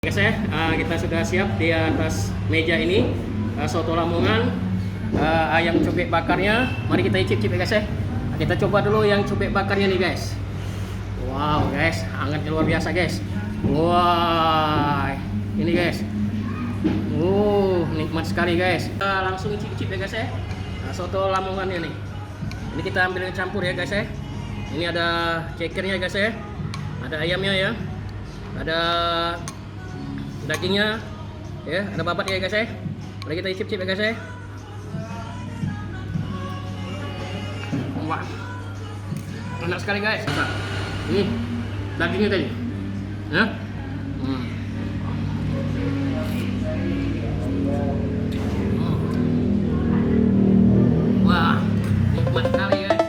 Guys ya, kita sudah siap di atas meja ini soto Lamongan, ayam cobek bakarnya. Mari kita icip-icip ya guys ya. Kita coba dulu yang cobek bakarnya nih guys. Wow guys, hangat luar biasa guys. Wah, ini guys. Nikmat sekali guys. Kita langsung icip-icip ya guys ya. Soto Lamongannya nih. Ini kita ambil campur ya guys ya. Ini ada cekernya guys ya. Ada ayamnya ya. Ada dagingnya ya, ada babat ya guys ya. Mari kita icip-icip ya guys ya. Wah, enak sekali guys. Ini dagingnya tadi ya. Wah, nikmat sekali guys.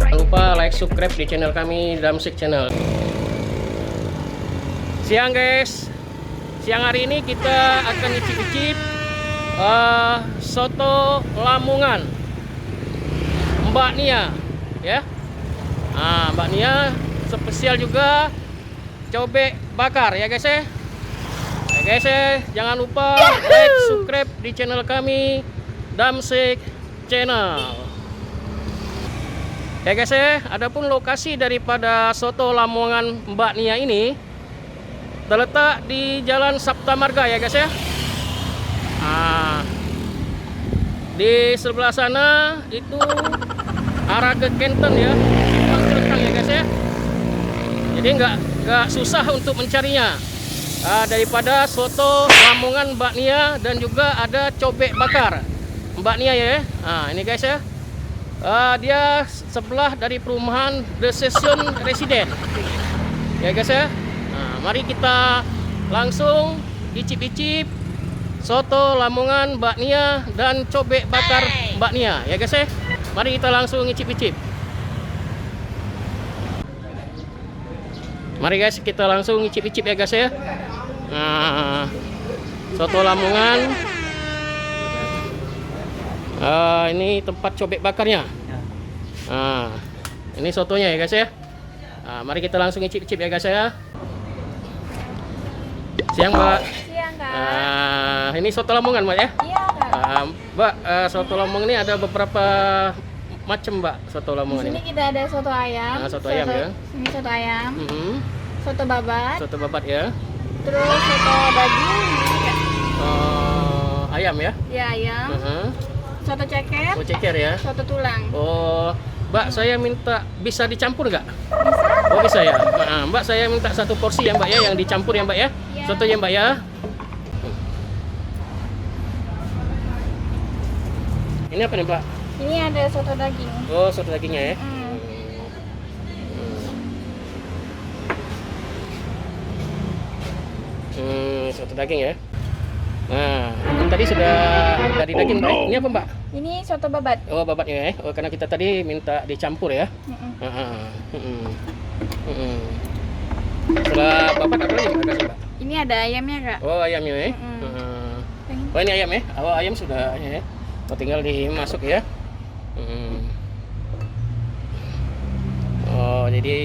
Jangan lupa like, subscribe di channel kami, Damsik Channel. Siang guys, siang hari ini kita akan icip-icip soto Lamongan Mbak Nia ya. Mbak Nia spesial juga cobek bakar ya guys ya. Guys ya, jangan lupa like, subscribe di channel kami, Damsik Channel. Ya guys ya, adapun lokasi daripada soto Lamongan Mbak Nia ini terletak di Jalan Sabta Marga ya guys ya. Di sebelah sana itu arah ke Kenten ya, ya guys ya. Jadi nggak susah untuk mencarinya. Daripada soto Lamongan Mbak Nia dan juga ada cobek bakar Mbak Nia ya. Ini guys ya. Dia sebelah dari perumahan The Session Resident ya guys ya. Mari kita langsung icip-icip soto Lamongan Mbak Nia dan cobek bakar Mbak Nia ya guys ya. Mari kita langsung icip-icip. Mari guys, kita langsung icip-icip ya guys ya. Soto Lamongan. Ini tempat cobek bakarnya. Ini sotonya ya guys ya. Mari kita langsung icip-icip ya guys ya. Siang Mbak. Siang Kak. Ini soto Lamongan Mbak ya? Iya Kak. Mbak, soto Lamongan ini ada beberapa macam Mbak soto Lamongan Di sini ini. kita ada soto ayam. Soto ayam ya. Ini soto ayam. Soto babat. Soto babat ya. Terus soto daging. Ayam ya? Iya ayam. Soto ceker. Oh, ceker ya. Soto tulang. Oh, Mbak, saya minta bisa dicampur nggak? Bisa? Oh bisa ya. Mbak, saya minta satu porsi ya Mbak ya, yang dicampur ya Mbak ya. Iya. Soto ya Mbak ya. Ini apa nih Mbak? Ini ada soto daging. Oh, soto dagingnya ya. Soto daging ya. Nah, ini tadi sudah dari daging Mbak. Ini apa Mbak? Ini soto babat. Oh, babatnya ya. Oh, karena kita tadi minta dicampur ya. Setelah babat apa lagi Mbak kasih Mbak? Ini ada ayamnya Kak. Oh, ayamnya ya. Oh, ini ayam ya. Oh, ayam sudah ya. Oh, tinggal dimasuk ya. Oh, jadi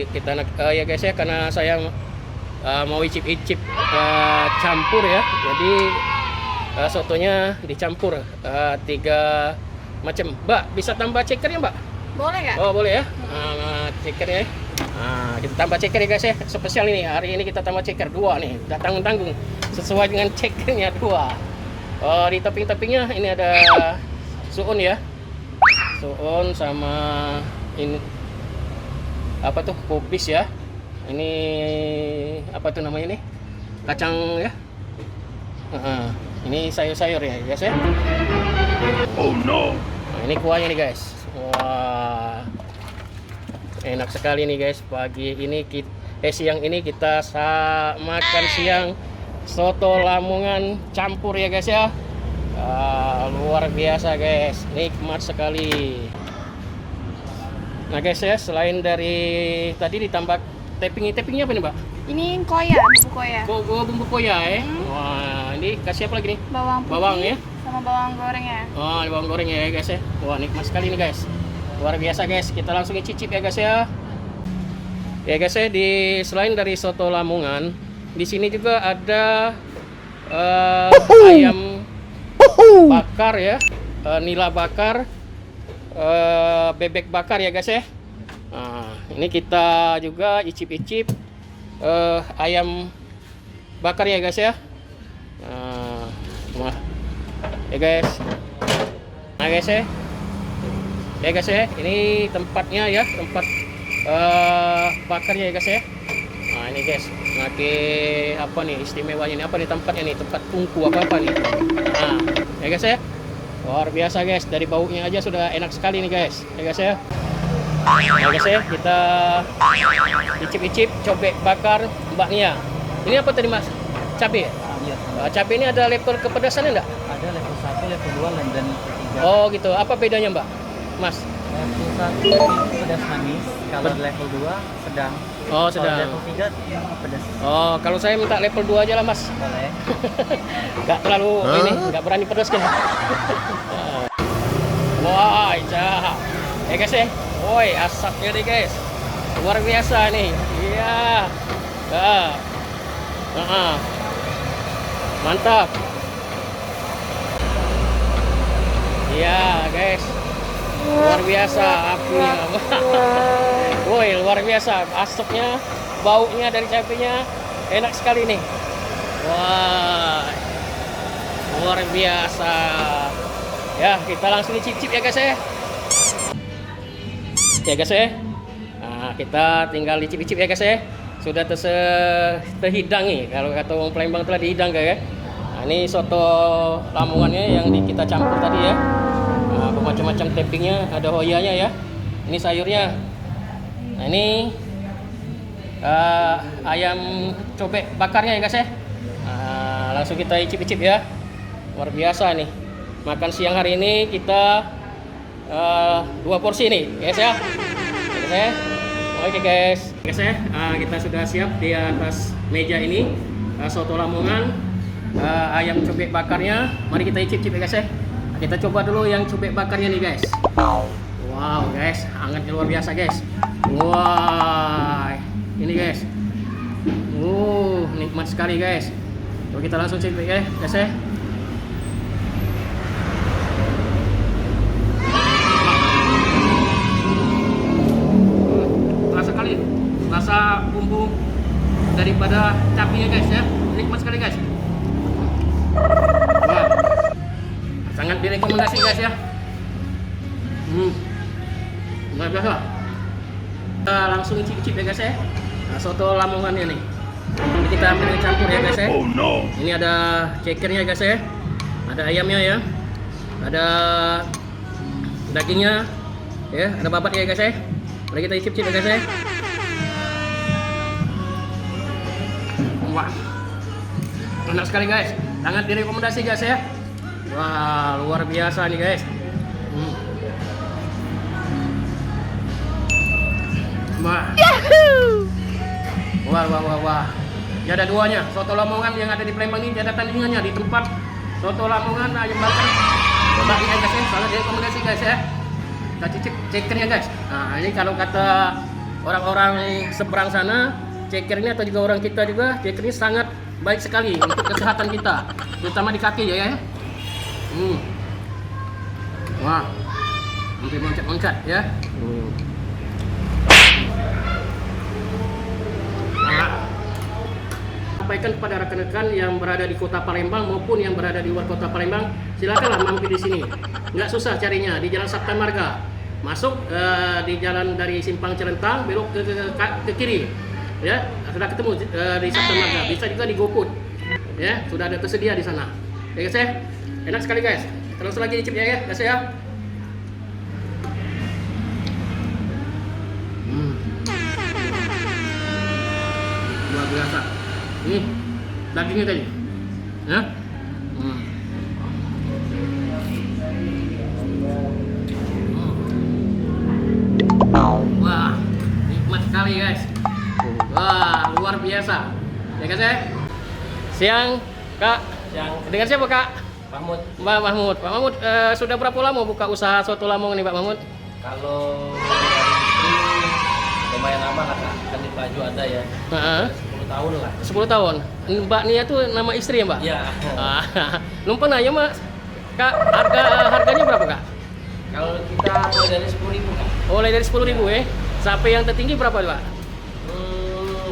kita ya guys ya, karena saya mau icip-icip campur ya. Jadi sotonya dicampur 3 macam. Mbak, bisa tambah cekernya Mbak? Boleh Kak? Oh boleh ya. Ceker ya. Kita tambah ceker ya guys ya. Spesial ini, hari ini kita tambah ceker 2 nih. Udah tanggung-tanggung sesuai dengan cekernya 2. Oh, di topping-toppingnya ini ada suun ya. Suun sama ini apa tuh, kubis ya. Ini apa tuh namanya nih? Kacang ya. Ini sayur-sayur ya guys ya. Oh no. Nah, ini kuahnya nih guys. Wah, enak sekali nih guys. Pagi ini siang ini kita makan siang soto Lamongan campur ya guys ya. Luar biasa guys, nikmat sekali. Nah guys ya, selain dari tadi ditambah toppingnya apa nih Mbak? Ini koya, bumbu koya. Bumbu koya ya. Wah, ini kasih apa lagi nih? Bawang putih. Bawang ya. Sama bawang goreng ya. Oh, bawang goreng ya guys ya. Wah, nikmat sekali nih guys. Luar biasa guys. Kita langsung cicip ya guys ya. Ya guys ya, selain dari soto Lamongan, di sini juga ada ayam bakar ya, nila bakar, bebek bakar ya guys ya. Nah, ini kita juga icip-icip ayam bakar ya guys ya. Nah, ya guys. Nah guys ya. Ya guys ya, ini tempatnya ya, tempat bakar ya guys ya. Nah ini guys, pakai apa nih istimewanya ini, apa nih tempatnya nih, tempat tungku apa nih. Nah ya guys ya, luar biasa guys, dari baunya aja sudah enak sekali nih guys, ya guys ya. Nah guys ya, kita icip-icip cobek bakar Mbak Nia. Ini apa tadi mas? Cabai ya? Iya. Cabai ini ada level kepedasannya enggak? Ada level 1, level 2, dan level 3. Oh gitu, apa bedanya Mbak? Mas? Level 1 itu pedas manis, kalau level 2 sedang. Oh Kalau sedang. level 3 pedas. Oh kalau saya minta level 2 aja lah mas. Boleh. Nggak terlalu ini, nggak berani pedas kan. Wah, cah. Ya guys ya. Woi, asapnya nih guys. Luar biasa nih. Iya. Mantap. Iya, guys. Luar biasa apinya. Woi, luar biasa. Asapnya, baunya dari cabenya enak sekali nih. Wah. Luar biasa. Ya, kita langsung dicicip ya guys ya. Ya guys ya. Nah, kita tinggal dicicip ya guys ya. Sudah terhidang nih, kalau kata orang Palembang telah dihidang ya. Nah, ini soto Lamongannya yang kita campur tadi ya. Nah, bermacam-macam toppingnya, ada hoyanya ya. Ini sayurnya. Nah, ini ayam cobek bakarnya ya guys ya. Nah, langsung kita icip-icip ya. Luar biasa nih. Makan siang hari ini kita 2 porsi nih guys ya. Guys ya. Oke guys ya, kita sudah siap di atas meja ini soto Lamongan, ayam cobek bakarnya. Mari kita icip-icip ya guys ya. Kita coba dulu yang cobek bakarnya nih guys. Wow guys, hangatnya luar biasa guys. Wah, ini guys. Nikmat sekali guys. Coba kita langsung cicip ya guys ya. Rasa bumbu daripada cabenya guys ya, nikmat sekali guys. Wah, sangat direkomendasi guys ya. Luar biasa. Kita langsung icip-icip ya guys ya. Nah, soto Lamongannya nih. Ini kita ambil campur ya guys ya. Ini ada cekernya guys ya. Ada ayamnya ya. Ada dagingnya ya, ada babat ya guys ya. Mari kita icip-icip ya guys ya. Wah, enak sekali guys, sangat direkomendasi guys ya. Wah, luar biasa nih guys. Wah, wah. Ya ada duanya, soto Lamongan yang ada di Palembang ini ada tandingannya di tempat soto Lamongan ayam bakar. Coba ini guys ya, sangat direkomendasi guys ya. Kita cicip cekernya guys. Nah ini kalau kata orang-orang seberang sana, ceker ini atau juga orang kita juga, ceker ini sangat baik sekali untuk kesehatan kita, terutama di kaki ya. Wah, sampai loncat-loncat ya. Sampaikan kepada rekan-rekan yang berada di kota Palembang maupun yang berada di luar kota Palembang, silakanlah mampir di sini. Nggak susah carinya, di Jalan Sabta Marga. Masuk di jalan dari Simpang Celentang, belok ke kiri. Ya, sudah ketemu di Sabta Marga. Bisa juga di GoFood. Ya, sudah ada tersedia di sana. Ya guys ya. Enak sekali guys. Terus lagi icip ya guys ya. Luar biasa. Ini dagingnya tadi. Ya. Wah, nikmat sekali guys. Wah, luar biasa. Ya guys ya. Siang, Kak. Siang. Dengan siapa, Kak? Mahmud. Mbak Mahmud. Pak Mahmud, sudah berapa lama buka usaha soto Lamongan nih, Pak Mahmud? Kalau dari istri lumayan lama lah Kak. Kan baju ada ya. Heeh. 10 tahun lah. 10 tahun. Mbak Nia tuh nama istri ya, Mbak? Iya. Ah, numpang aja, Mas. Kak, harganya berapa, Kak? Kalau kita mulai dari 10.000 Kak. Mulai dari 10.000 ya. Sampai yang tertinggi berapa, Pak?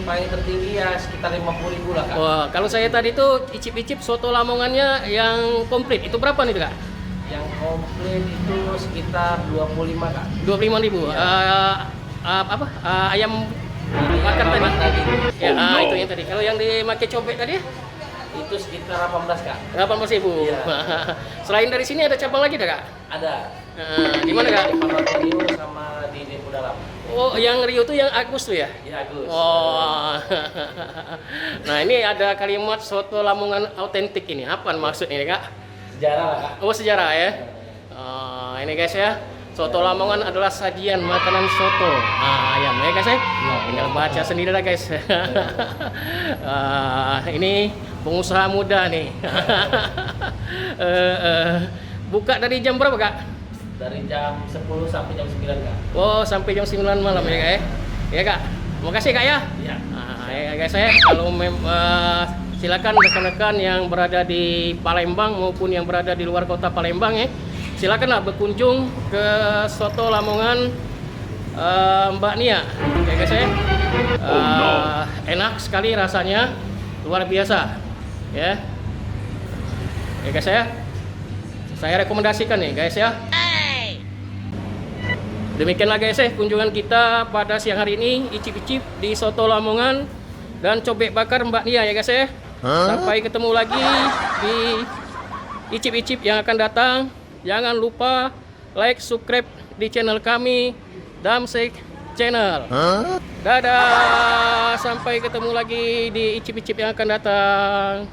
Paling tertinggi ya sekitar 50.000 lah Kak. Wah, kalau saya tadi tuh icip-icip soto Lamongannya yang komplit. Itu berapa nih, Kak? Yang komplit itu sekitar 25 Kak. 25.000. Ayam bakar tadi. Ya, itu yang tadi. Kalau yang dimakai cobek tadi? Itu sekitar 18 Kak. 18.000. Iya. Selain dari sini ada cabang lagi, Kak? Ada. Di mana, Kak? Di Palawan Rio sama di Depo Dalam. Oh, yang Rio tuh yang Agus tuh ya? Iya Agus. Oh. Nah, ini ada kalimat soto Lamongan autentik ini. Apa maksud ini, Kak? Sejarah lah Kak. Oh, sejarah ya. Ini guys ya. Soto Lamongan adalah sajian makanan soto ayam ya guys ya. Tinggal baca sendiri lah guys. Ini pengusaha muda nih. Buka dari jam berapa, Kak? Dari jam 10 sampai jam 9 Kak. Oh, sampai jam 9 malam ya, Kak ya. Ya, Kak. Makasih, Kak ya. Iya. Ya guys ya, kalau silakan rekan-rekan yang berada di Palembang maupun yang berada di luar kota Palembang ya. Silakanlah berkunjung ke Soto Lamongan Mbak Nia. Ya guys ya. Enak sekali rasanya, luar biasa. Ya. Ya guys ya. Saya rekomendasikan nih guys ya. Demikianlah guys ya kunjungan kita pada siang hari ini, icip-icip di Soto Lamongan dan cobek bakar Mbak Nia ya guys ya. Sampai ketemu lagi di icip-icip yang akan datang. Jangan lupa like, subscribe di channel kami, Damsek Channel. Dadah, sampai ketemu lagi di icip-icip yang akan datang.